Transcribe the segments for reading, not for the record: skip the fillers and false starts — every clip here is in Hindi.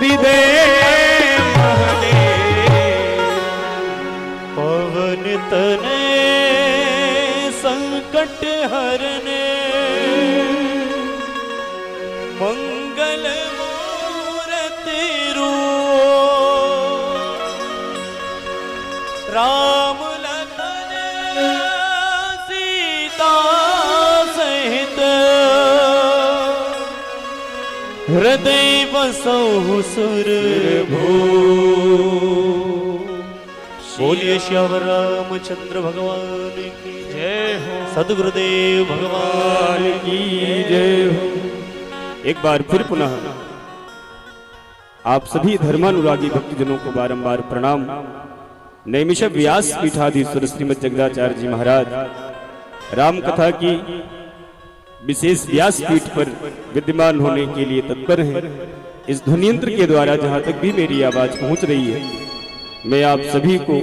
हृदय महले पवन तने संकट हरने मंगल मूर्ति राम लखन सीता सहित हृदय बसहु सुरभू। बोलिए श्याम रामचंद्र भगवान की जय हो, सद्गुरुदेव भगवान की जय हो। एक बार फिर पुनः आप सभी धर्मानुरागी भक्तजनों को बारंबार प्रणाम। नैमिष व्यास पीठाधीश्वर श्रीमद जगदाचार्य जी महाराज राम कथा की विशेष व्यास पीठ पर विद्यमान होने के लिए तत्पर हैं। इस ध्वनियंत्र के द्वारा जहां तक भी मेरी आवाज पहुंच रही है, मैं आप सभी को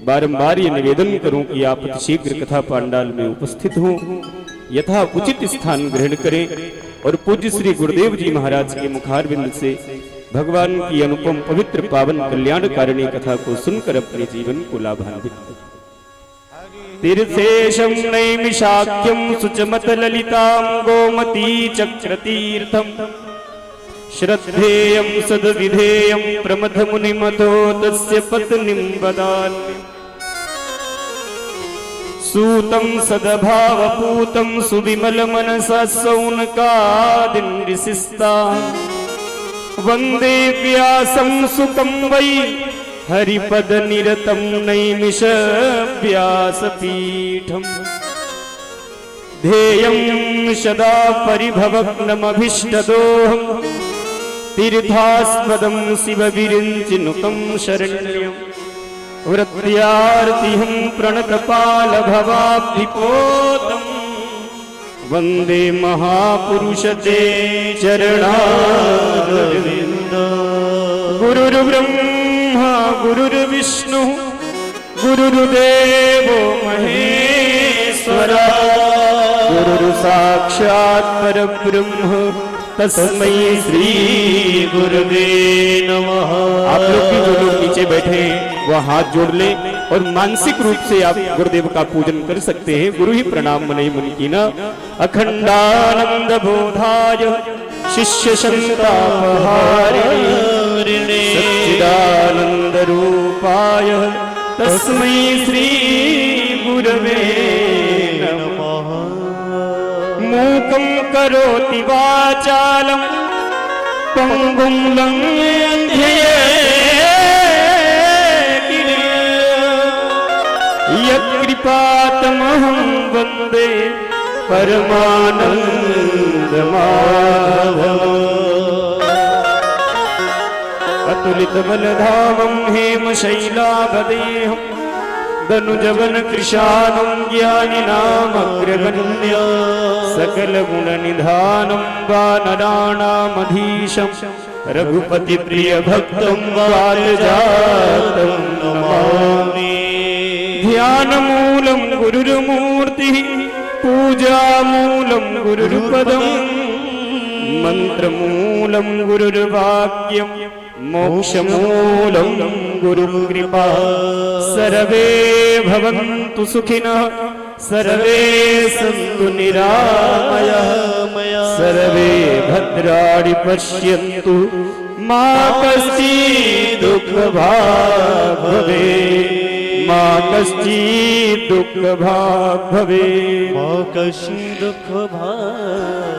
बारंबार ये निवेदन करूं कि आप शीघ्र कथा पांडाल में उपस्थित हों, यथा उचित स्थान ग्रहण करें और पूज्य श्री गुरुदेव जी महाराज के मुखारविंद से भगवान की अनुपम पवित्र पावन कल्याणकारिणी कथा को सुनकर अपने जीवन को लाभान्वित करें। तीर्थेशं नैमिषाख्यं सुचमत ललितां गोमती चक्रतीर्थं श्रद्धेयं सद्विधेयं प्रमथ मुनिमतो तस्य पत्नीं वदामि। सूतं सदभावपूतं सुविमल मनसा सौनकादिं ऋषिस्ता वन्दे व्यासं सुतं वै हरिपद निरतं नैमिष व्यासपीठम्। ध्येयं सदा परिभवग्नमभीष्टदोहं तीर्थास्पदं शिवविरिञ्चिनुतं शरण्यं। वृत्यार्तिहं प्रणतपालभवाब्धिपोतं वन्दे महापुरुष ते चरणारविन्द। गुरुर्ब्रह्मा गुरुर्विष्णु गुरुर्देवो महेश्वरा गुरुर् साक्षात् परब्रह्म तस्मै श्री गुरुवे नमः। आप लोग भी जो लोग नीचे बैठे वह हाथ जोड़ ले और मानसिक रूप से आप गुरुदेव का पूजन कर सकते हैं। गुरु ही प्रणाम मनई मुनि कीना। अखंडानंद बोधाय शिष्य संतापहारिणे सच्चिदानंद रूपाय तस्मै श्री गुरवे नमः। मूकं करोति वाचालं पंगुं लंघयते यत्कृपातमहं वन्दे परमानन्दमाधवम्। अतुलितबलधामं हेमशैलाभदेहं दनुजवन कृशानं ज्ञानिनामग्रगण्य सकलगुणनिधानं वानराणामधीशं रघुपतिप्रियभक्तं वातजातं नमामि। ध्यानमूलं गुरुर्मूर्तिः पूजामूलं गुरुर्पदं मन्त्रमूलं गुरुर्वाक्यं मोक्षमूलं गुरुकृपा। सर्वे भवन्तु सुखिनः सर्वे सन्तु निरामयाः सर्वे भद्राणि पश्यन्तु मा कश्चित् दुःखभाग् भवेत् मा कश्चित् दुःखभाग् भवेत् मा कश्चित् दुःखभाग्।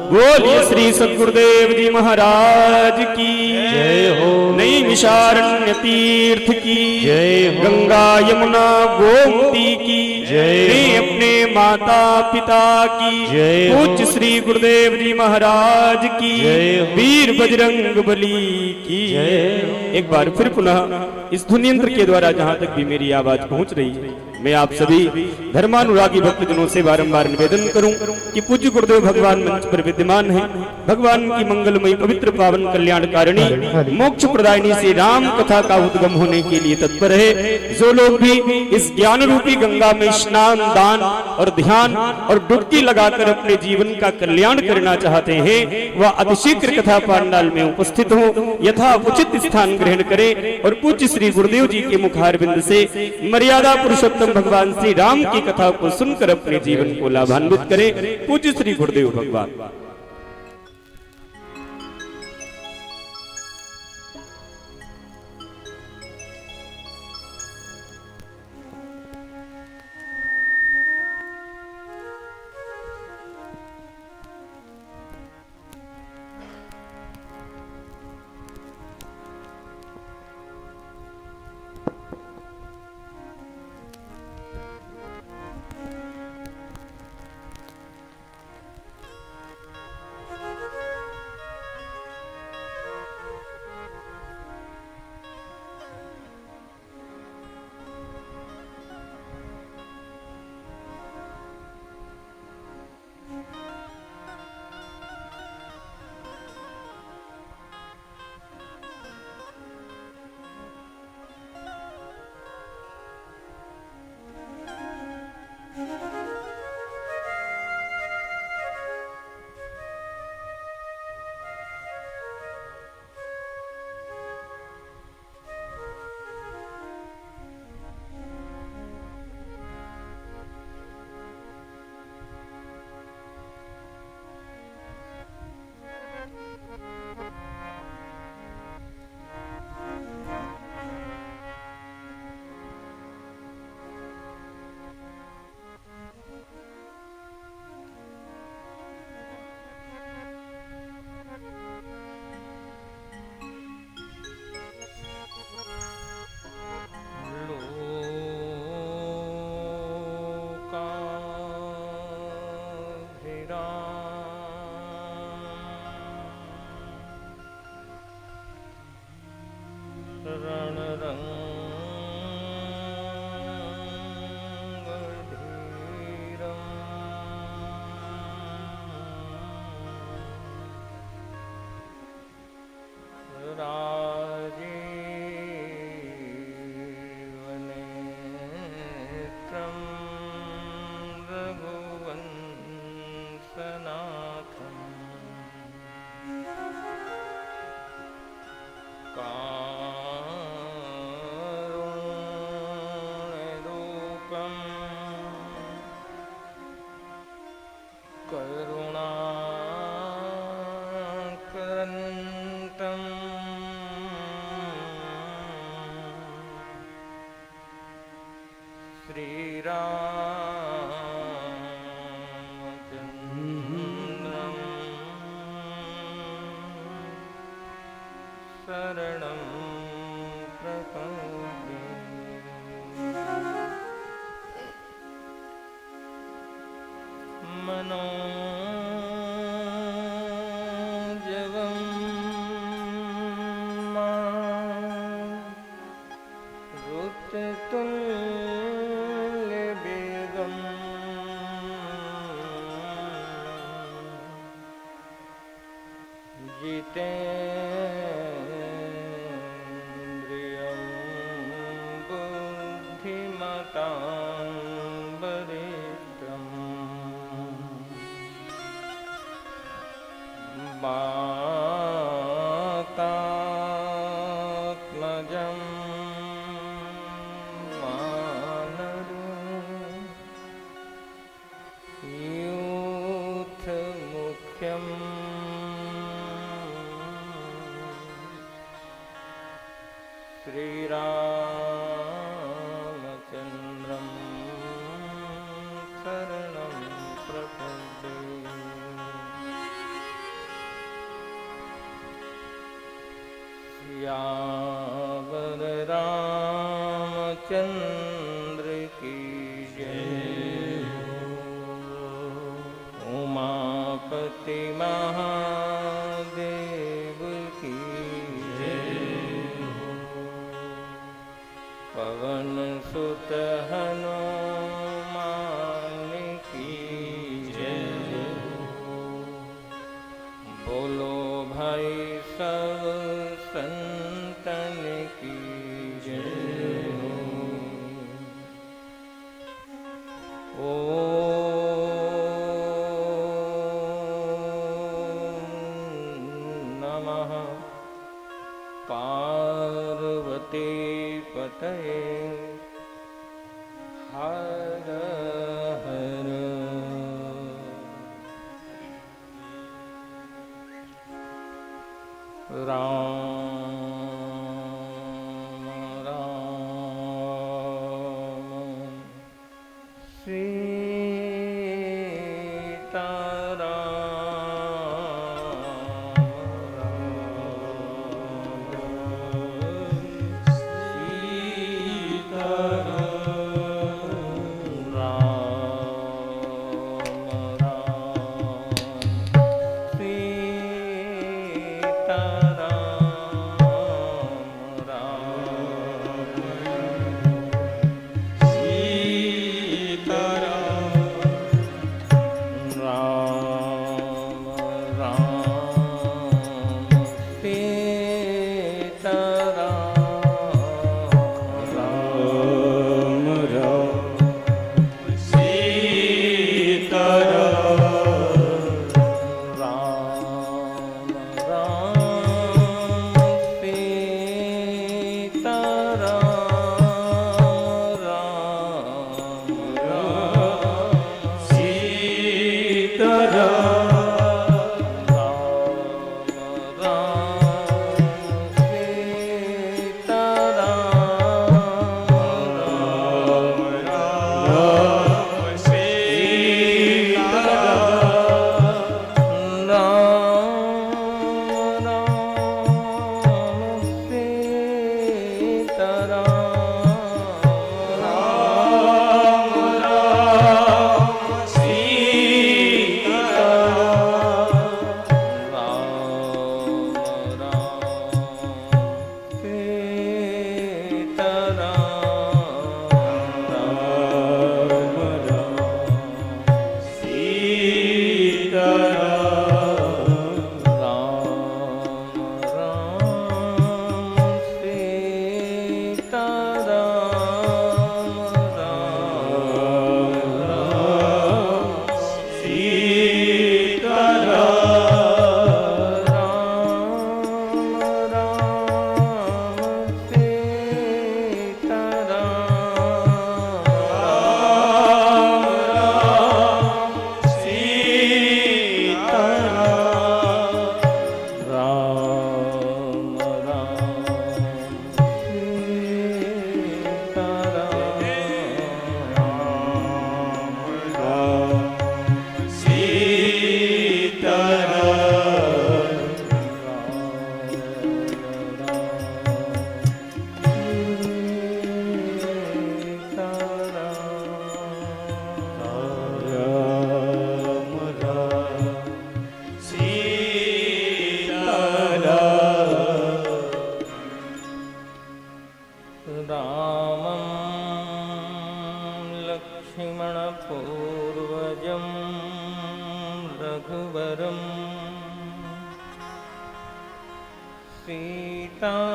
बोलिए श्री सद्गुरुदेव जी महाराज की जय हो। नैमिषारण्य तीर्थ की जय हो। गंगा यमुना गोमती की जय हो। अपने माता पिता की जय हो। पूज्य श्री गुरुदेव जी महाराज की जय हो। वीर बजरंग बली की जय हो। एक बार फिर पुनः इस ध्वनियंत्र के द्वारा जहां तक भी मेरी आवाज पहुंच रही है, मैं आप सभी धर्मानुरागी भक्तजनों से बारंबार निवेदन करूं कि पूज्य गुरुदेव भगवान मंच पर विद्यमान हैं। भगवान की मंगलमयी पवित्र पावन कल्याणकारिणी मोक्ष प्रदायिनी से राम कथा का उद्गम होने के लिए तत्पर है। जो लोग भी इस ज्ञान रूपी गंगा में स्नान, दान और ध्यान और डुबकी लगाकर अपने जीवन का कल्याण करना चाहते हैं, वह अतिशीघ्र कथा पांडाल में उपस्थित हो, यथा उचित स्थान ग्रहण करें और पूज्य श्री गुरुदेव जी के मुखारविंद से मर्यादा पुरुषोत्तम भगवान श्री राम की कथा को सुनकर अपने जीवन को लाभान्वित करें। पूज्य श्री गुरुदेव भगवान। सियावर रामचंद्र की जय। उमापति महादेव की जय। पवन सुत हनुमान बोलो भाई सब संतन की जय हो। ओम नमः पार्वती पतये हर हर। राम राम सीता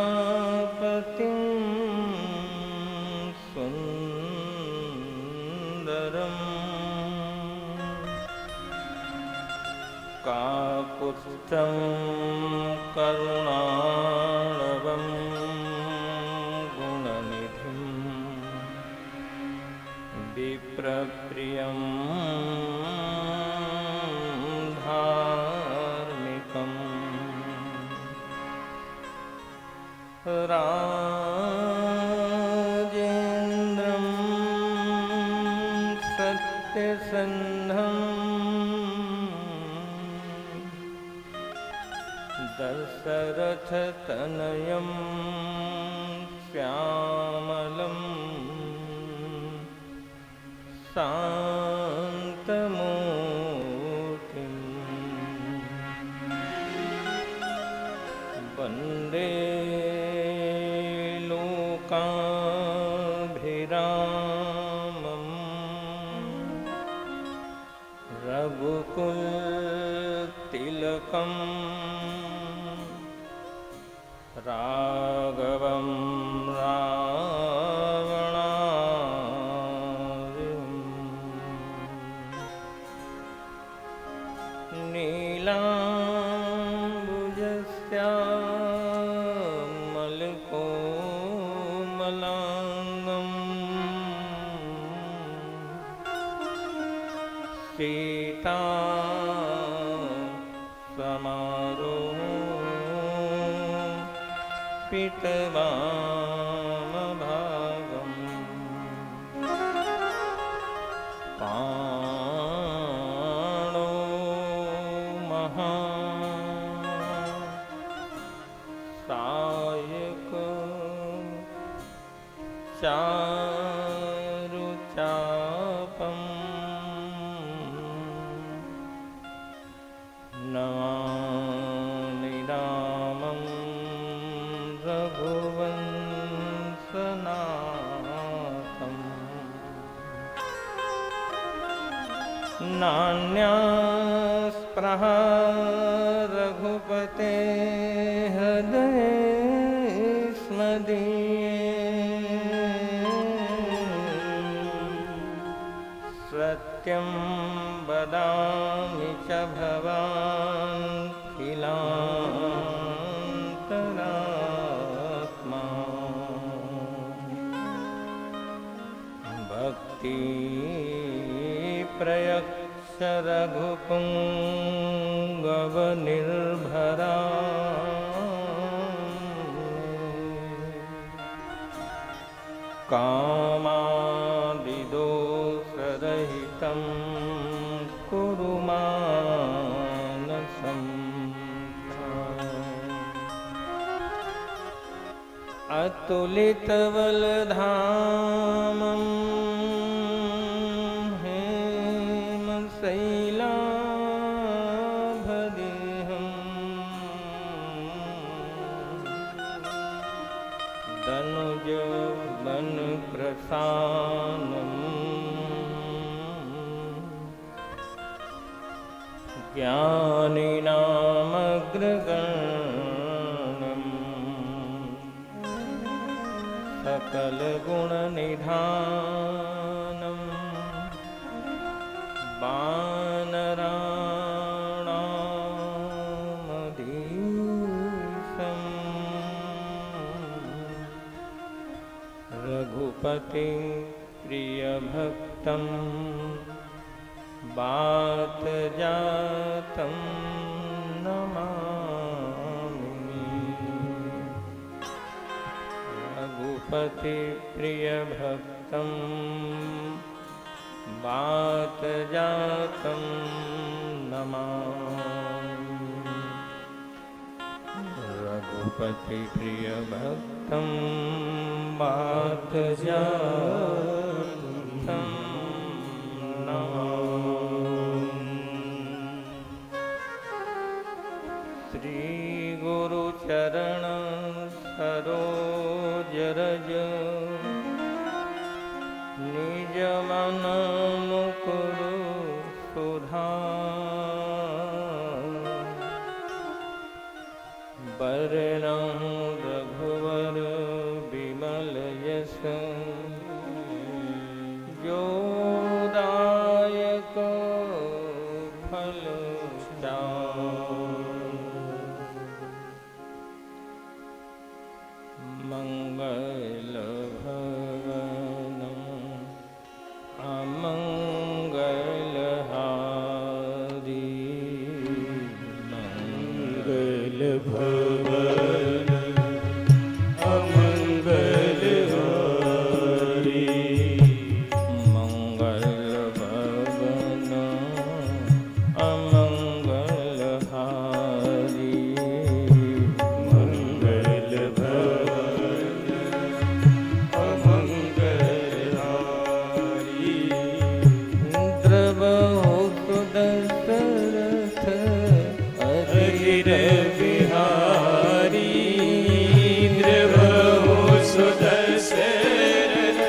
सीतापतिं सुन्दरम् काकुत्स्थं करुणालवं गुणनिधिं विप्रप्रियं धार्मिकम् राजेन्द्रं सत्यसन्धं दशरथतनयं श्यामलं शान्तमूर्तिं वन्दे लोकाभिरामं रघुकुलतिलकं तिलकं राघवं रावणादिं नीलाम्बुजश्यामलकोमलाङ्गं सीता पीतवामभागम् पाणो महासायकं चारुचापम् नमामि रामं रघुवंशनाथम् नान्यास्पृहा रघुपते हृदये सत्यं वदामि च भवान् किलान्तरात्मा भक्ति प्रयक्ष रघुपुङ्गवनिर्भरा कामादिदोषरहितं कुरु मानसं अतुलितबलधामं हेमशैलाभदेहं दनुजवनप्रसानं ज्ञानिनामग्रगण्यं सकलगुणनिधानं वानराणामधीशं रघुपति प्रियभक्तं वातजातं नमामि रघुपति प्रियभक्तं वातजातं नमामि रघुपति प्रियभक्तं वातजातं श्री गुरुचरण सरोज रज निज मन मुकुर सुधार बरनहुँ रघुवर बिमल यश जो दायक फल मंगल भवन अमंगल हारी मंगल भवन अमंगल हारी मंगल भवन अमंगल हारी मंगल भवन द्रवहु सुदशरथ अजिर बिहारी द्रवहु सुदशरथ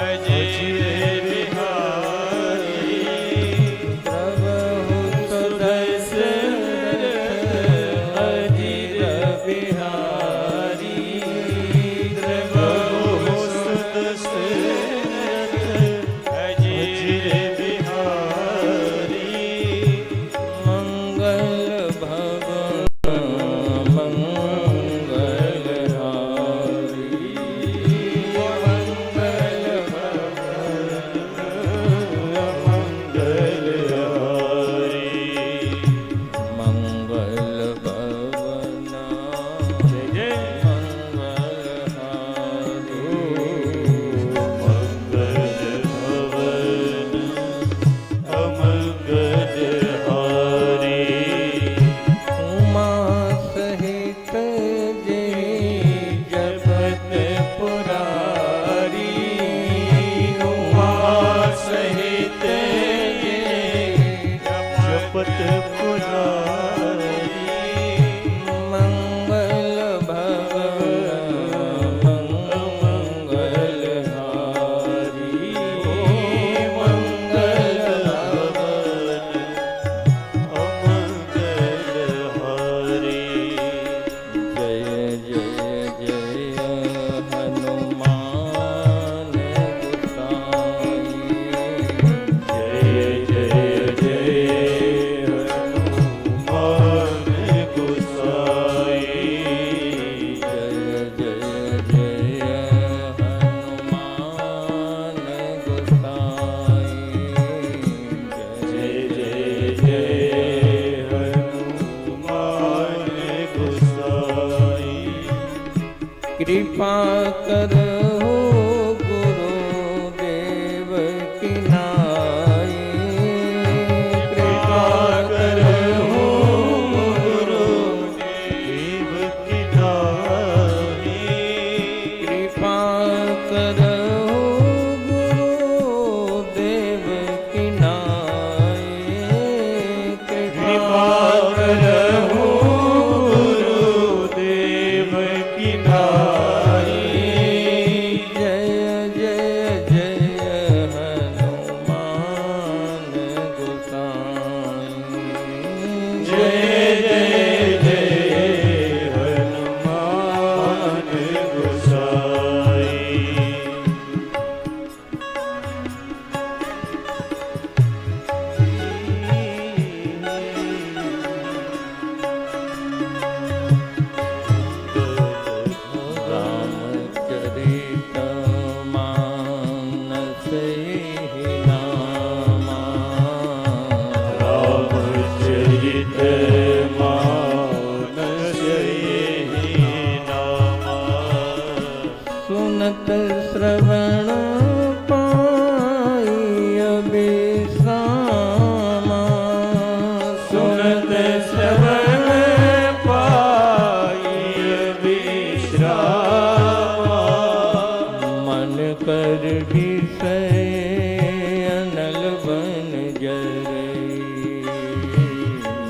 अजिर बिहारी द्रवहु सुदशरथ कृपा करो गुरुदेव की नाई, कृपा करो गुरुदेव की नाई, कृपा करो गुरुदेव की नाई, कृपा करो गुरुदेव की नाई। जय जय जय हनुमान गोसाई, जय जय जय हनुमान गोसाई। रामचरित मानस यही नामा, रामचरित मानस यही नामा, सुनत श्रवण पाई अभिसामा, सुनत श्रवण पाई विश्रामा, मन कर विषय अनल बन जरई,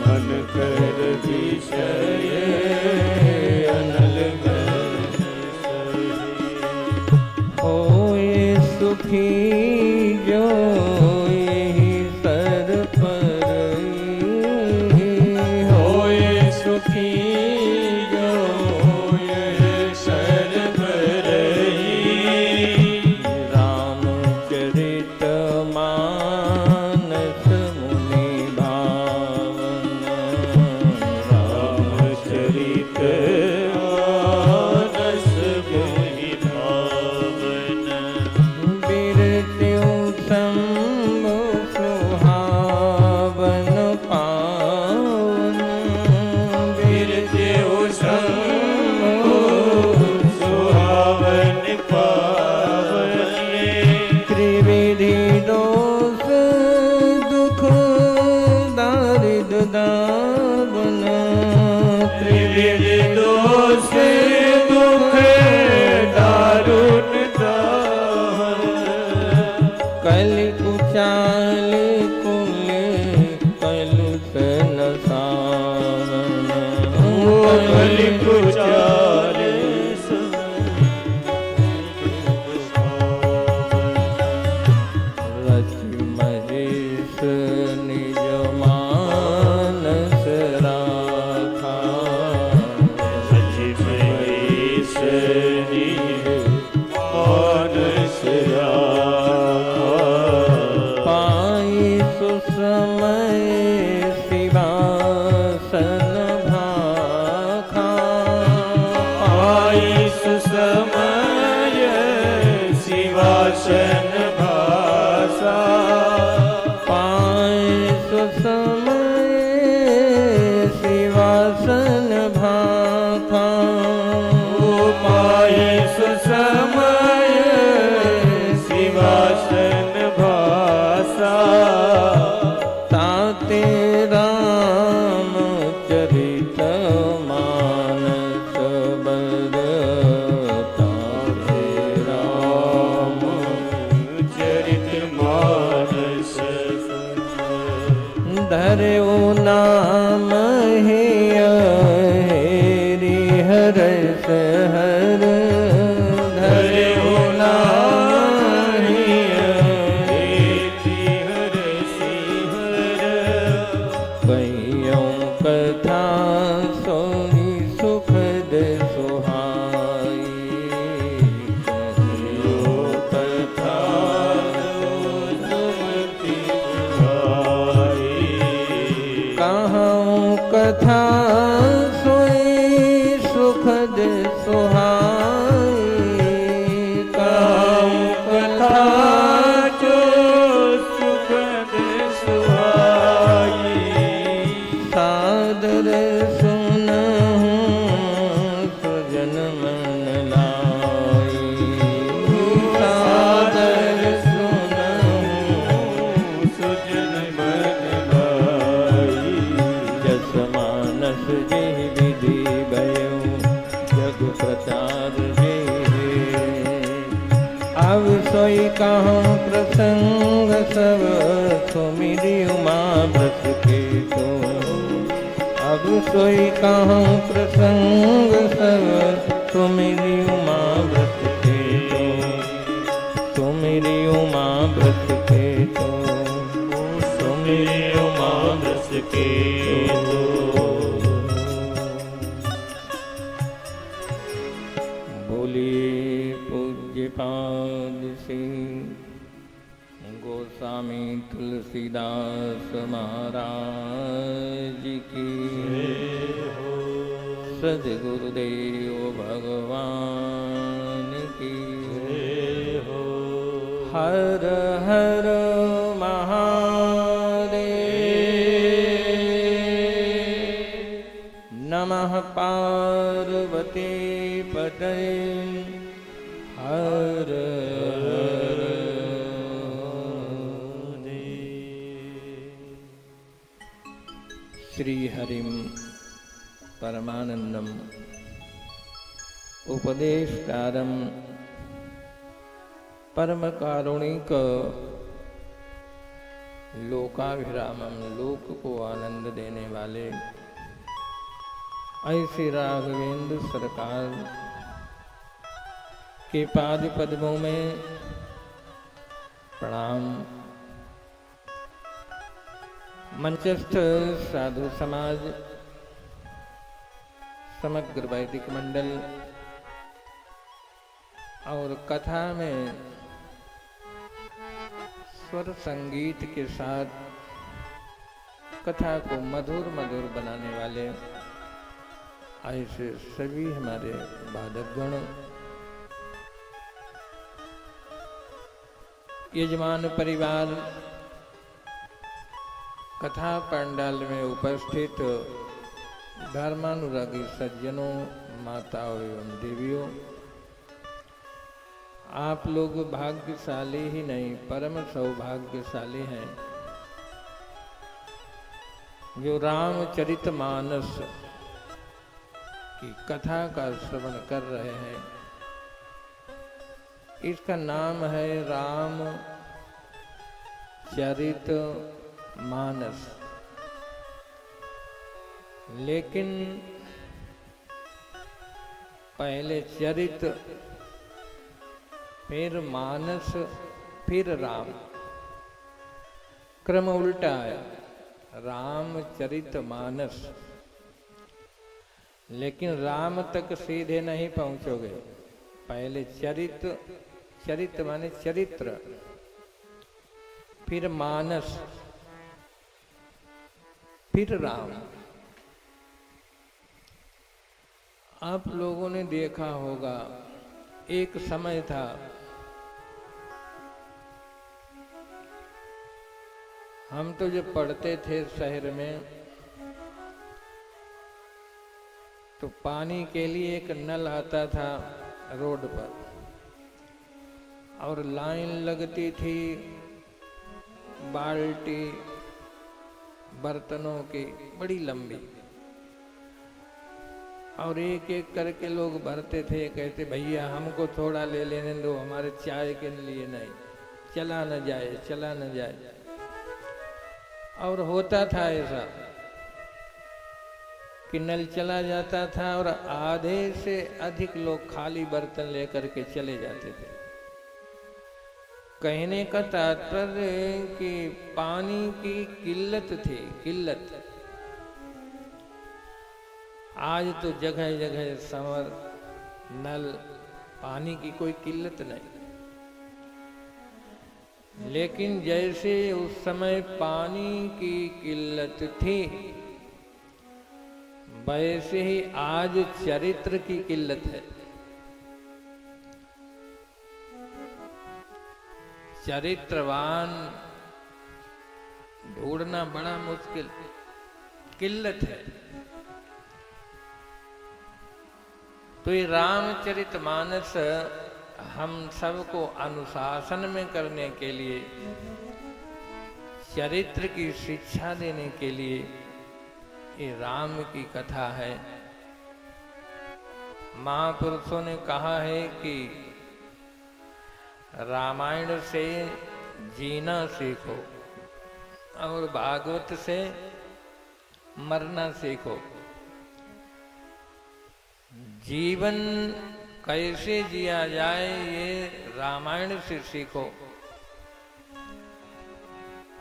मन कर विषय अनल बन होए सुखी जो यही सर पर, होए सुखी जो सर रामचरित मानस मुनि भावन, रामचरित मानस मुनि भावन, बिरत्यु शंभु सुहावन पावन, बिरत्यु शंभु सुहावन पावन, त्रिविधि दोष दुख दारिद्र दावन, त्रिविधि दोष दुख दारुण दाहन, कलि कुचाल कुल कलुष नसावन, कलि कुचाल रचि महेश निज मानस राखा, महेश निज मानस राखा, पाई सुसमय शिवासन भाखा, पाई सुसमय शिवासन भाषा, पाई सुसमय शिवासन भाखा, पाई सुसमय शिवासन भाषा, ताते रामचरित मानस बर, ताते चरित मानस धर्यो नाम हेरि हरस हर, धर्यो नाम कहियों कथा सोई कहाँ प्रसंग सब सुमिरि उमा व्रत के तो। अब सोई कहाँ प्रसंग सब सुमिरि उमा व्रत के तो। सुमिरि उमा व्रत के तो। सुमिरि उमा व्रत के तो। बोलिए पूज्यपाद श्री गोस्वामी तुलसीदास महाराज की। सद्गुरुदेव भगवान की। हर हर महादेव। नमः पार्वती पतये। हर हर श्री हरिम परमानंदम उपदेशकारम परम कारुणिक लोकाभिरामम लोक को आनंद देने वाले ऐसे राघवेंद्र सरकार के पाद पद्मों में प्रणाम। मंचस्थ साधु समाज, समग्र वैदिक मंडल और कथा में स्वर संगीत के साथ कथा को मधुर मधुर बनाने वाले ऐसे सभी हमारे वादकगण, यजमान परिवार, कथा पंडाल में उपस्थित धर्मानुरागी सज्जनों, माताओं एवं देवियों, आप लोग भाग्यशाली ही नहीं परम सौभाग्यशाली हैं जो रामचरितमानस की कथा का श्रवण कर रहे हैं। इसका नाम है रामचरितमानस। लेकिन पहले चरित, फिर मानस, फिर राम, क्रम उल्टा है। रामचरितमानस। लेकिन राम तक सीधे नहीं पहुंचोगे। पहले चरित, चरित माने चरित्र, फिर मानस, फिर राम। आप लोगों ने देखा होगा एक समय था हम तो जब पढ़ते थे शहर में तो पानी के लिए एक नल आता था रोड पर और लाइन लगती थी बाल्टी बर्तनों की बड़ी लंबी और एक एक करके लोग भरते थे। कहते भैया हमको थोड़ा ले लेने दो, हमारे चाय के लिए नहीं, चला न जाए चला न जाए। और होता था ऐसा कि नल चला जाता था और आधे से अधिक लोग खाली बर्तन लेकर के चले जाते थे। कहने का तात्पर्य कि पानी की किल्लत थी, किल्लत। आज तो जगह जगह समर, नल, पानी की कोई किल्लत नहीं। लेकिन जैसे उस समय पानी की किल्लत थी वैसे ही आज चरित्र की किल्लत है। चरित्रवान ढूंढना बड़ा मुश्किल, किल्लत है। तो ये रामचरितमानस हम सबको अनुशासन में करने के लिए, चरित्र की शिक्षा देने के लिए ये राम की कथा है। महापुरुषों ने कहा है कि रामायण से जीना सीखो और भागवत से मरना सीखो। जीवन कैसे जिया जाए ये रामायण से सीखो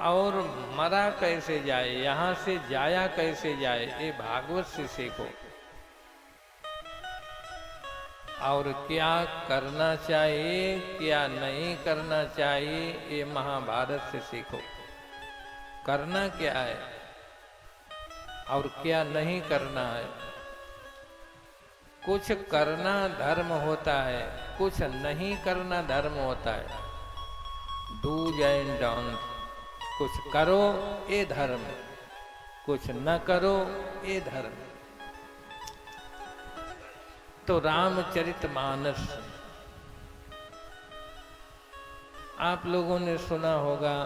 और मरा कैसे जाए, यहाँ से जाया कैसे जाए, ये भागवत से सीखो। और क्या करना चाहिए क्या नहीं करना चाहिए ये महाभारत से सीखो। करना क्या है और क्या नहीं करना है। कुछ करना धर्म होता है, कुछ नहीं करना धर्म होता है। Do's and don't. कुछ करो ये धर्म, कुछ न करो ये धर्म। तो रामचरितमानस आप लोगों ने सुना होगा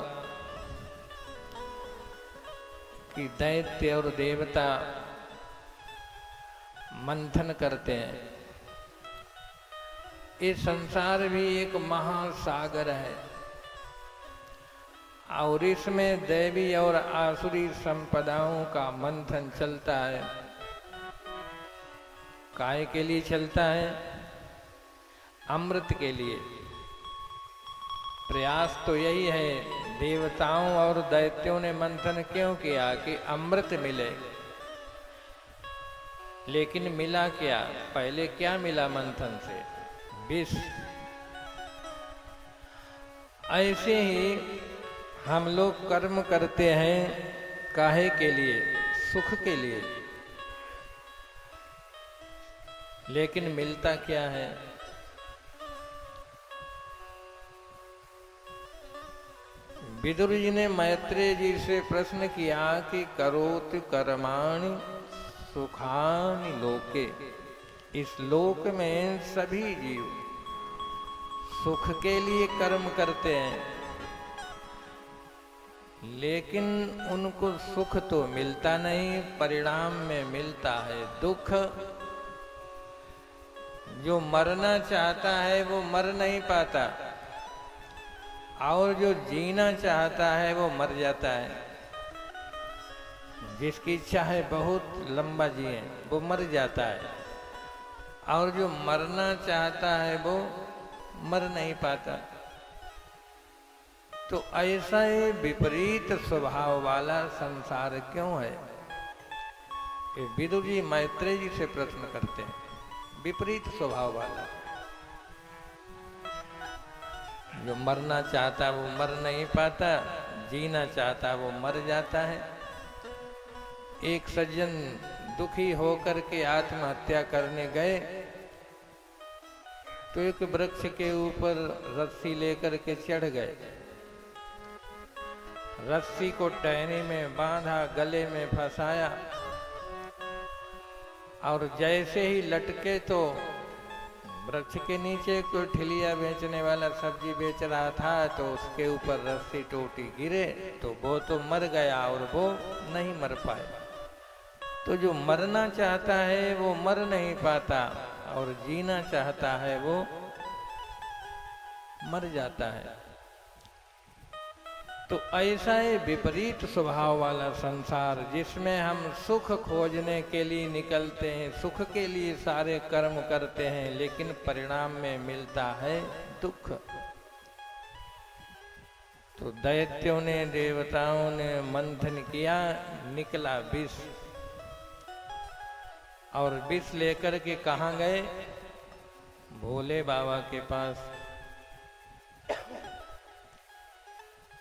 कि दैत्य और देवता मंथन करते हैं। ये संसार भी एक महासागर है और इसमें दैवी और आसुरी संपदाओं का मंथन चलता है। काय के लिए चलता है? अमृत के लिए। प्रयास तो यही है। देवताओं और दैत्यों ने मंथन क्यों किया? कि अमृत मिले। लेकिन मिला क्या? पहले क्या मिला मंथन से? विष। ऐसे ही हम लोग कर्म करते हैं काहे के लिए? सुख के लिए। लेकिन मिलता क्या है? विदुर जी ने मैत्रेय जी से प्रश्न किया कि करोत कर्माणि सुखानि लोके। इस लोक में सभी जीव सुख के लिए कर्म करते हैं, लेकिन उनको सुख तो मिलता नहीं, परिणाम में मिलता है दुख। जो मरना चाहता है वो मर नहीं पाता और जो जीना चाहता है वो मर जाता है। जिसकी इच्छा है बहुत लंबा जिए वो मर जाता है और जो मरना चाहता है वो मर नहीं पाता। तो ऐसा ही विपरीत स्वभाव वाला संसार क्यों है? ये विदुर जी मैत्रेय जी से प्रश्न करते हैं। विपरीत स्वभाव वाला जो मरना चाहता वो मर नहीं पाता, जीना चाहता वो मर जाता है। एक सज्जन दुखी होकर के आत्महत्या करने गए तो एक वृक्ष के ऊपर रस्सी लेकर के चढ़ गए। रस्सी को टहनी में बांधा, गले में फंसाया और जैसे ही लटके तो वृक्ष के नीचे कोई ठिलिया बेचने वाला सब्जी बेच रहा था, तो उसके ऊपर रस्सी टूटी, गिरे तो वो तो मर गया और वो नहीं मर पाए। तो जो मरना चाहता है वो मर नहीं पाता और जीना चाहता है वो मर जाता है। तो ऐसा है विपरीत स्वभाव वाला संसार जिसमें हम सुख खोजने के लिए निकलते हैं, सुख के लिए सारे कर्म करते हैं, लेकिन परिणाम में मिलता है दुख। तो दैत्यों ने, देवताओं ने मंथन किया, निकला विष। और विष लेकर के कहाँ गए? भोले बाबा के पास।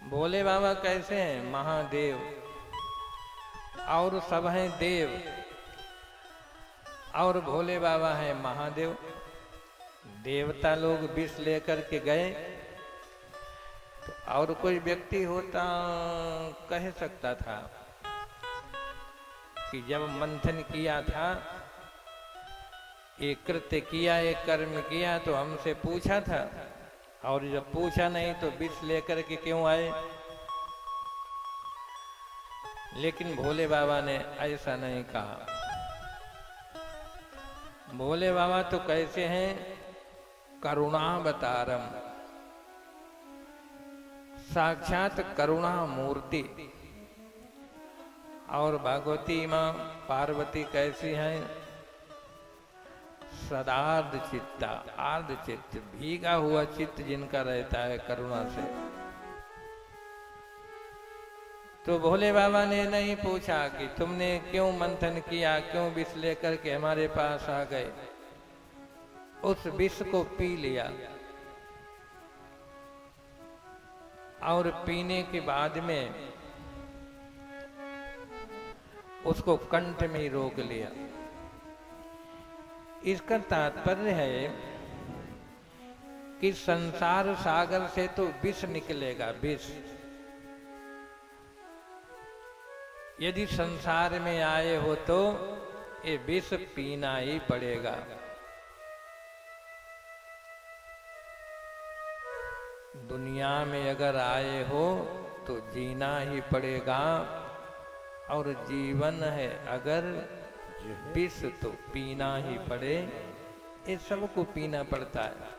भोले बाबा कैसे हैं? महादेव और सब हैं देव और भोले बाबा हैं महादेव। देवता लोग विष लेकर के गए तो और कोई व्यक्ति होता कह सकता था कि जब मंथन किया था, एक कृत्य किया, एक कर्म किया तो हमसे पूछा था, और जब पूछा नहीं तो विष लेकर के क्यों आए? लेकिन भोले बाबा ने ऐसा नहीं कहा। भोले बाबा तो कैसे हैं? करुणावतारम। साक्षात करुणा मूर्ति। और भगवती माँ पार्वती कैसी हैं? सदार्ध चित्ता, आर्ध चित्त, भीगा हुआ चित्त जिनका रहता है करुणा से। तो भोले बाबा ने नहीं पूछा कि तुमने क्यों मंथन किया, क्यों विष लेकर के हमारे पास आ गए। उस विष को पी लिया और पीने के बाद में उसको कंठ में ही रोक लिया। इसका तात्पर्य है कि संसार सागर से तो विष निकलेगा, विष। यदि संसार में आए हो तो ये विष पीना ही पड़ेगा। दुनिया में अगर आए हो तो जीना ही पड़ेगा, और जीवन है अगर विष तो पीना ही पड़े। ये सबको पीना पड़ता है।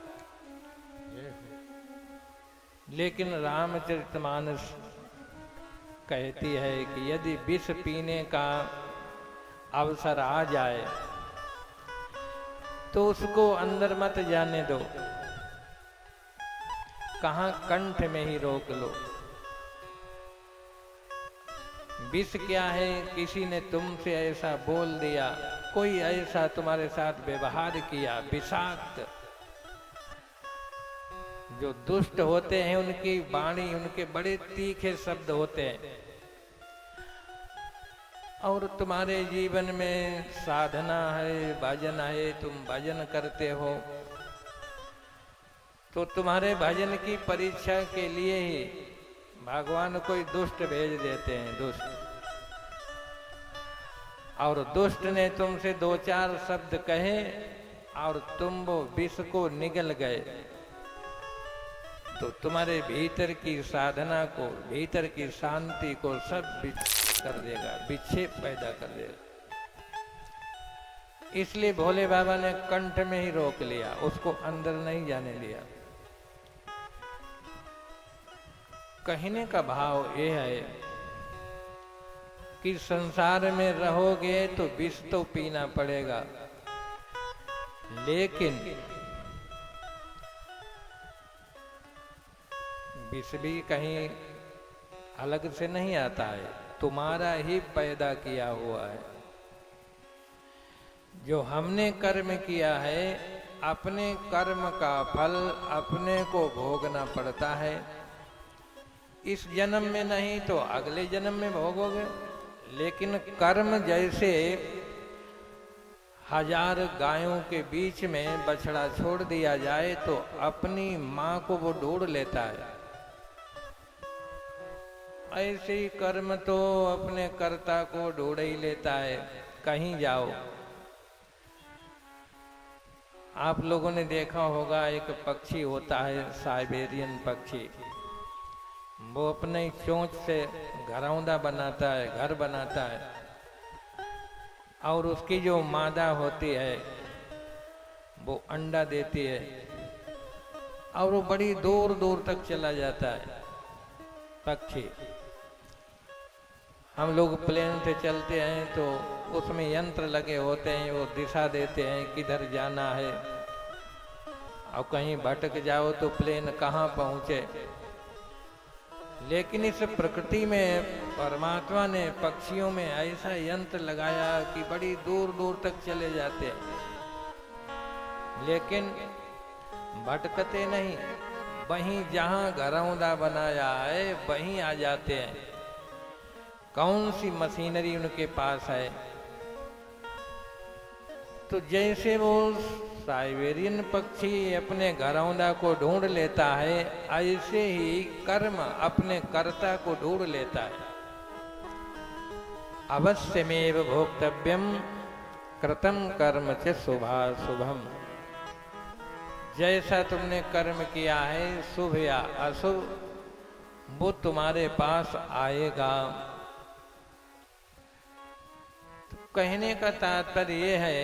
लेकिन रामचरितमानस कहती है कि यदि विष पीने का अवसर आ जाए तो उसको अंदर मत जाने दो, कहाँ कंठ में ही रोक लो। विष क्या है? किसी ने तुमसे ऐसा बोल दिया, कोई ऐसा तुम्हारे साथ व्यवहार किया विषाक्त। जो दुष्ट होते हैं उनकी वाणी, उनके बड़े तीखे शब्द होते हैं। और तुम्हारे जीवन में साधना है, भजन है, तुम भजन करते हो, तो तुम्हारे भजन की परीक्षा के लिए ही भगवान कोई दुष्ट भेज देते हैं, दुष्ट। और दुष्ट ने तुमसे दो चार शब्द कहे और तुम वो विष को निगल गए, तो तुम्हारे भीतर की साधना को, भीतर की शांति को सब कर देगा, विक्षेप पैदा कर देगा। इसलिए भोले बाबा ने कंठ में ही रोक लिया, उसको अंदर नहीं जाने दिया। कहने का भाव ये है कि संसार में रहोगे तो विष तो पीना पड़ेगा, लेकिन विष भी कहीं अलग से नहीं आता है, तुम्हारा ही पैदा किया हुआ है। जो हमने कर्म किया है, अपने कर्म का फल अपने को भोगना पड़ता है। इस जन्म में नहीं तो अगले जन्म में भोगोगे। लेकिन कर्म जैसे 1000 गायों के बीच में बछड़ा छोड़ दिया जाए तो अपनी माँ को वो ढूंढ लेता है, ऐसे ही कर्म तो अपने कर्ता को ढूंढ ही लेता है। कहीं जाओ, आप लोगों ने देखा होगा एक पक्षी होता है, साइबेरियन पक्षी। वो अपने चोंच से घरौंदा बनाता है, घर बनाता है, और उसकी जो मादा होती है वो अंडा देती है, और वो बड़ी दूर दूर तक चला जाता है पक्षी। हम लोग प्लेन से चलते हैं तो उसमें यंत्र लगे होते हैं, वो दिशा देते हैं किधर जाना है, और कहीं भटक जाओ तो प्लेन कहाँ पहुँचे। लेकिन इस प्रकृति में परमात्मा ने पक्षियों में ऐसा यंत्र लगाया कि बड़ी दूर दूर तक चले जाते हैं, लेकिन भटकते नहीं, वहीं जहां घरौंदा बनाया है वहीं आ जाते हैं। कौन सी मशीनरी उनके पास है? तो जैसे वो साइबेरियन पक्षी अपने घरौंदा को ढूंढ लेता है, ऐसे ही कर्म अपने कर्ता को ढूंढ लेता है। अवश्यमेव भोक्तव्यम कृतं कर्म च शुभाशुभम। जैसा तुमने कर्म किया है, शुभ या अशुभ, वो तुम्हारे पास आएगा। तो कहने का तात्पर्य ये है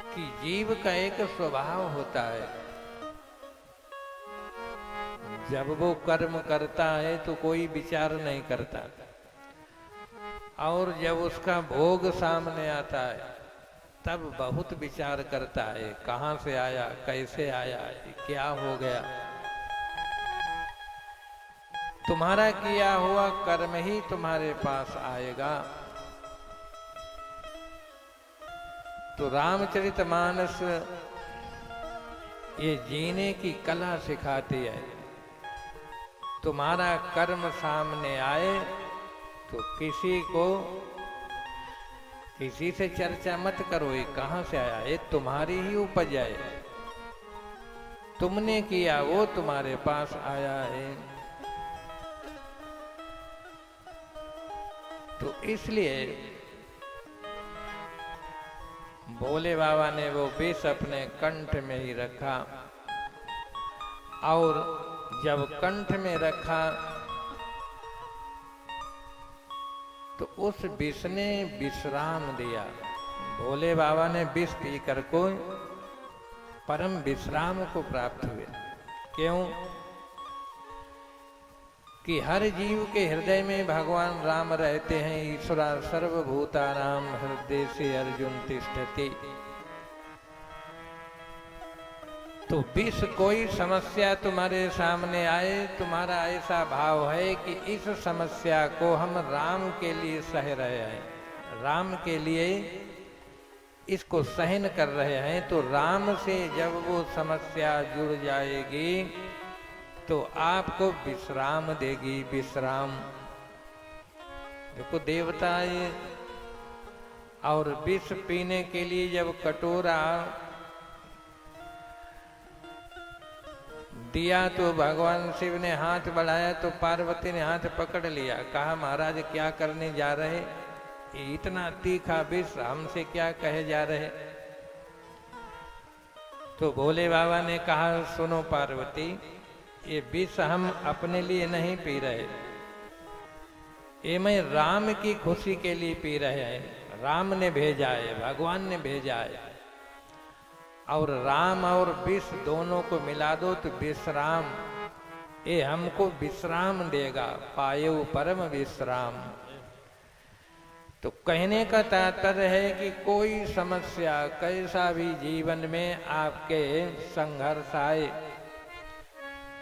कि जीव का एक स्वभाव होता है, जब वो कर्म करता है तो कोई विचार नहीं करता, और जब उसका भोग सामने आता है तब बहुत विचार करता है, कहाँ से आया, कैसे आया, क्या हो गया। तुम्हारा किया हुआ कर्म ही तुम्हारे पास आएगा। तो रामचरितमानस ये जीने की कला सिखाती है। तुम्हारा कर्म सामने आए तो किसी से चर्चा मत करो, ये कहाँ से आया, ये तुम्हारी ही उपज है, तुमने किया वो तुम्हारे पास आया है। तो इसलिए भोले बाबा ने वो विष अपने कंठ में ही रखा, और जब कंठ में रखा तो उस विष ने विश्राम दिया। भोले बाबा ने विष पीकर को परम विश्राम को प्राप्त हुए। क्यों? कि हर जीव के हृदय में भगवान राम रहते हैं। ईश्वरा सर्वभूतानां हृदय से अर्जुन तिष्ठति। तो विष कोई समस्या तुम्हारे सामने आए, तुम्हारा ऐसा भाव है कि इस समस्या को हम राम के लिए सह रहे हैं, राम के लिए इसको सहन कर रहे हैं, तो राम से जब वो समस्या जुड़ जाएगी तो आपको विश्राम देगी। विश्राम देखो, देवता ये और विष पीने के लिए जब कटोरा दिया तो भगवान शिव ने हाथ बढ़ाया तो पार्वती ने हाथ पकड़ लिया। कहा महाराज क्या करने जा रहे, ये इतना तीखा विष हमसे क्या कहे जा रहे। तो भोले बाबा ने कहा सुनो पार्वती, ये विष हम अपने लिए नहीं पी रहे, ये मैं राम की खुशी के लिए पी रहे हैं। राम ने भेजा है, भगवान ने भेजा है, और राम और विष दोनों को मिला दो तो विश्राम, ये हमको विश्राम देगा। पायो परम विश्राम। तो कहने का तात्पर्य है कि कोई समस्या कैसा भी जीवन में आपके संघर्ष आए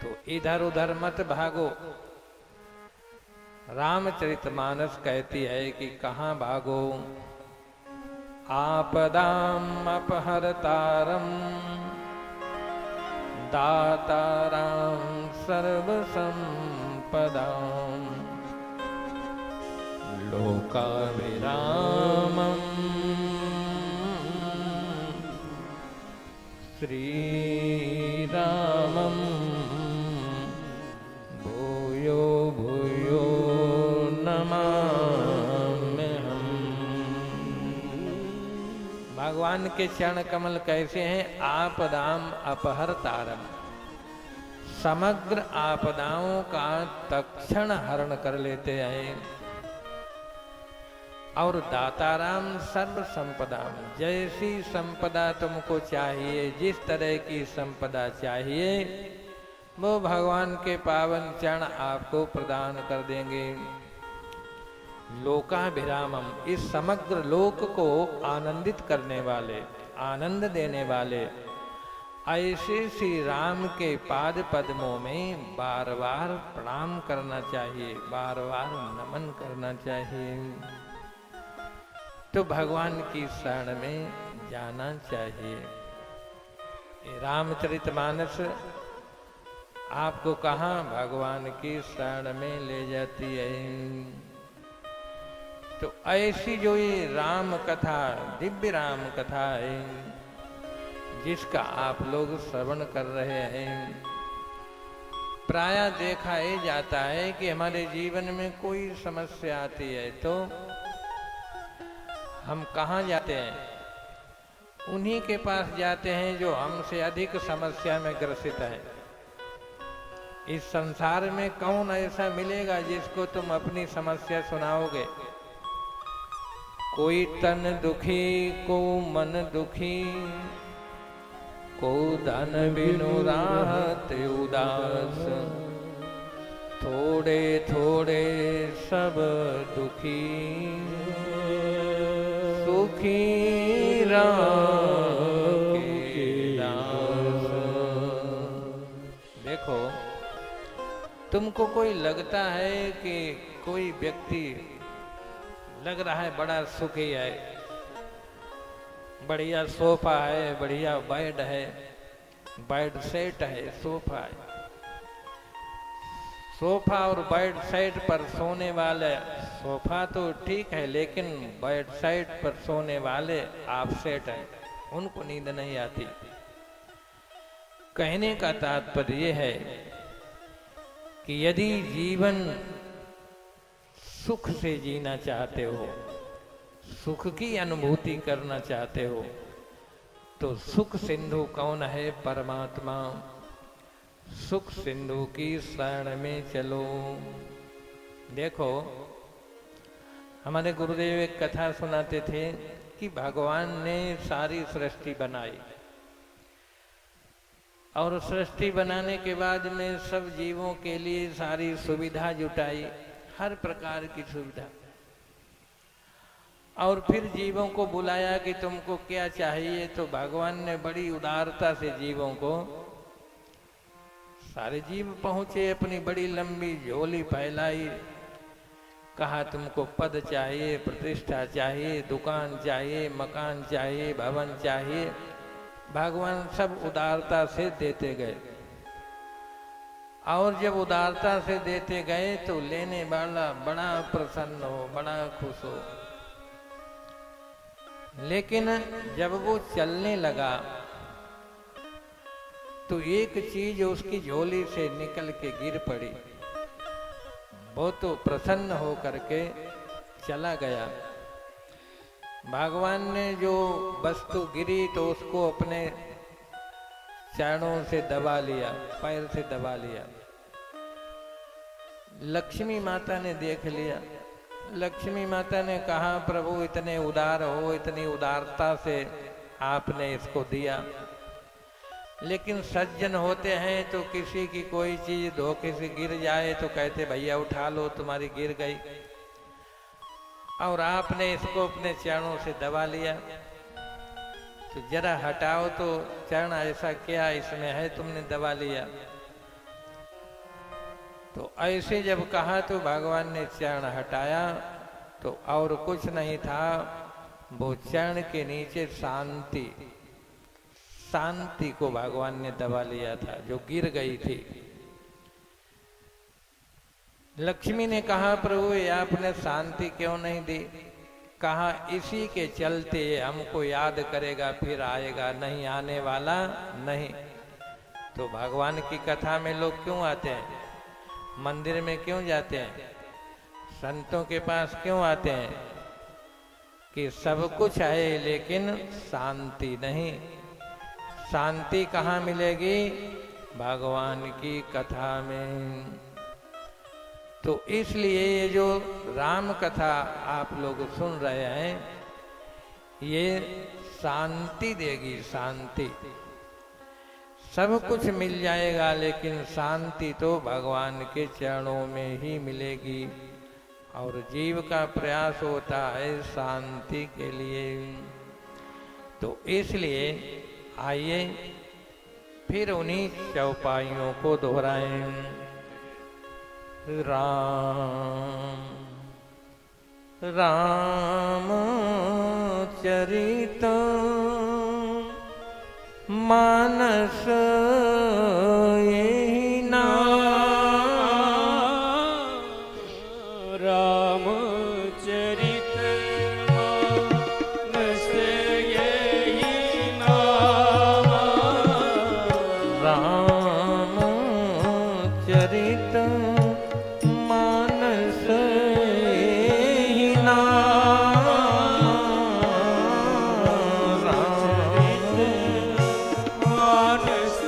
तो इधर उधर मत भागो। रामचरितमानस कहती है कि कहाँ भागो। आपदाम अपहरतारम दाताराम सर्वसंपदाम लोकाभिरामम श्रीरामम भूयो भूयो नमाम्यहम्। भगवान के चरण कमल कैसे हैं? आपदाम अपहरतारम, समग्र आपदाओं का तत्क्षण हरण कर लेते हैं। और दाताराम सर्व संपदा, जैसी संपदा तुमको चाहिए, जिस तरह की संपदा चाहिए वो भगवान के पावन चरण आपको प्रदान कर देंगे। लोकाभिरामम, इस समग्र लोक को आनंदित करने वाले, आनंद देने वाले ऐसे श्री राम के पाद पद्मों में बार बार प्रणाम करना चाहिए, बार बार नमन करना चाहिए। तो भगवान की शरण में जाना चाहिए। ये रामचरितमानस आपको कहाँ भगवान की शरण में ले जाती है। तो ऐसी जो ये राम कथा, दिव्य राम कथा है, जिसका आप लोग श्रवण कर रहे हैं, प्रायः देखा ही जाता है कि हमारे जीवन में कोई समस्या आती है तो हम कहाँ जाते हैं? उन्हीं के पास जाते हैं जो हमसे अधिक समस्या में ग्रसित है। इस संसार में कौन ऐसा मिलेगा जिसको तुम अपनी समस्या सुनाओगे? कोई तन दुखी, को मन दुखी, को धन बिनु राहत उदास, थोड़े थोड़े सब दुखी, सुखी राम के दास। देखो, तुमको कोई लगता है कि कोई व्यक्ति लग रहा है बड़ा सुखी है, बढ़िया सोफा है, बढ़िया बेड है, बेड सेट है, सोफा है। सोफा और बेड सेट पर सोने वाले, सोफा तो ठीक है लेकिन बेड सेट पर सोने वाले आप सेट है, उनको नींद नहीं आती। कहने का तात्पर्य यह है कि यदि जीवन सुख से जीना चाहते हो, सुख की अनुभूति करना चाहते हो, तो सुख सिंधु कौन है? परमात्मा। सुख सिंधु की शरण में चलो। देखो, हमारे गुरुदेव एक कथा सुनाते थे कि भगवान ने सारी सृष्टि बनाई और सृष्टि बनाने के बाद में सब जीवों के लिए सारी सुविधा जुटाई, हर प्रकार की सुविधा, और फिर जीवों को बुलाया कि तुमको क्या चाहिए। तो भगवान ने बड़ी उदारता से जीवों को, सारे जीव पहुंचे, अपनी बड़ी लंबी झोली फैलाई, कहा तुमको पद चाहिए, प्रतिष्ठा चाहिए, दुकान चाहिए, मकान चाहिए, भवन चाहिए। भगवान सब उदारता से देते गए, और जब उदारता से देते गए तो लेने वाला बड़ा प्रसन्न हो, बड़ा खुश हो। लेकिन जब वो चलने लगा तो एक चीज उसकी झोली से निकल के गिर पड़ी। वो तो प्रसन्न हो करके चला गया। भगवान ने जो वस्तु गिरी तो उसको अपने चरणों से दबा लिया, पैर से दबा लिया। लक्ष्मी माता ने देख लिया। लक्ष्मी माता ने कहा, प्रभु इतने उदार हो, इतनी उदारता से आपने इसको दिया, लेकिन सज्जन होते हैं तो किसी की कोई चीज धोखे से गिर जाए तो कहते भैया उठा लो, तुम्हारी गिर गई, और आपने इसको अपने चरणों से दबा लिया। तो जरा हटाओ तो चरण, ऐसा क्या इसमें है तुमने दबा लिया। तो ऐसे जब कहा तो भगवान ने चरण हटाया तो और कुछ नहीं था, वो चरण के नीचे शांति, शांति को भगवान ने दबा लिया था जो गिर गई थी। लक्ष्मी ने कहा, प्रभु ये आपने शांति क्यों नहीं दी? कहा, इसी के चलते हमको याद करेगा फिर आएगा, नहीं आने वाला नहीं। तो भगवान की कथा में लोग क्यों आते हैं? मंदिर में क्यों जाते हैं? संतों के पास क्यों आते हैं? कि सब कुछ है लेकिन शांति नहीं। शांति कहाँ मिलेगी? भगवान की कथा में। तो इसलिए ये जो राम कथा आप लोग सुन रहे हैं, ये शांति देगी, शांति। सब कुछ मिल जाएगा लेकिन शांति तो भगवान के चरणों में ही मिलेगी। और जीव का प्रयास होता है शांति के लिए। तो इसलिए आइए फिर उन्हीं चौपाइयों को दोहराएं। राम राम चरित मानस यही नाम, राम चरित मानस यही नाम, राम चरित मानस यही नाम, मानस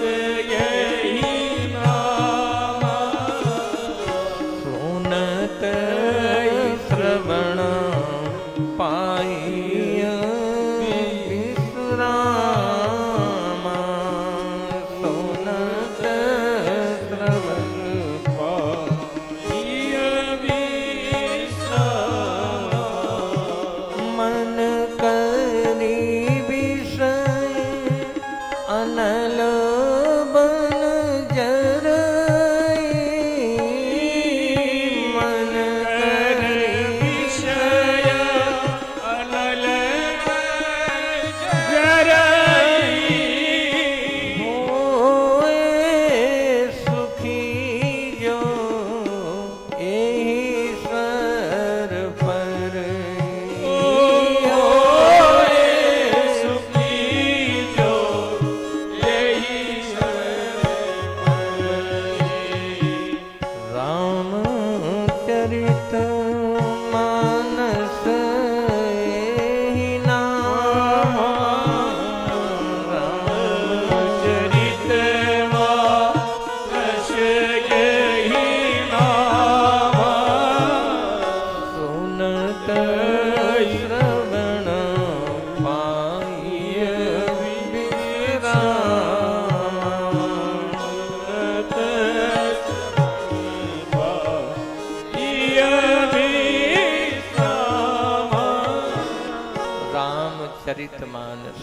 रामचरितमानस।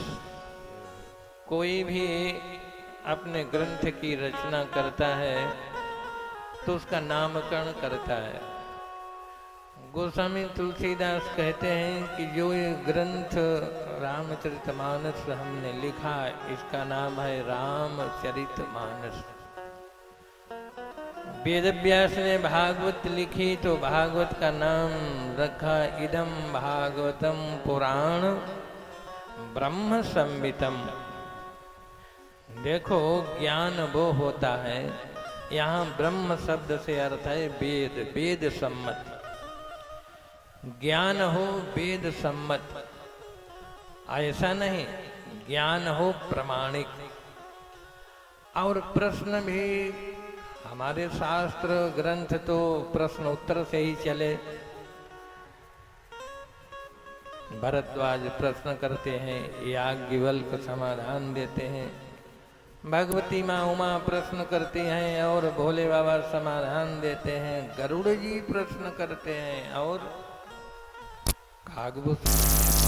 कोई भी अपने ग्रंथ की रचना करता है तो उसका नामकरण करता है। गोस्वामी तुलसीदास कहते हैं कि जो ये ग्रंथ रामचरितमानस हमने लिखा, इसका नाम है रामचरितमानस। वेदव्यास ने भागवत लिखी तो भागवत का नाम रखा इदम भागवतम पुराण ब्रह्म संहितम। देखो, ज्ञान वो होता है, यहाँ ब्रह्म शब्द से अर्थ है वेद, वेद सम्मत। ज्ञान हो वेद सम्मत, ऐसा नहीं ज्ञान हो प्रमाणिक। और प्रश्न भी, हमारे शास्त्र ग्रंथ तो प्रश्न उत्तर से ही चले। भरद्वाज प्रश्न करते हैं, याज्ञवल्क्य समाधान देते हैं, भगवती माँ उमा प्रश्न करती हैं और भोले बाबा समाधान देते हैं, गरुड़ जी प्रश्न करते हैं और कागभूषण।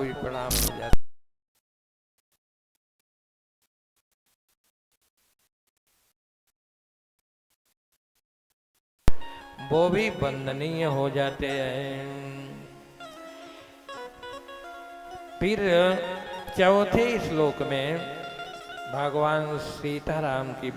भी प्रणाम हो जाता। वो भी वंदनीय हो जाते हैं। फिर चौथे श्लोक में भगवान सीताराम की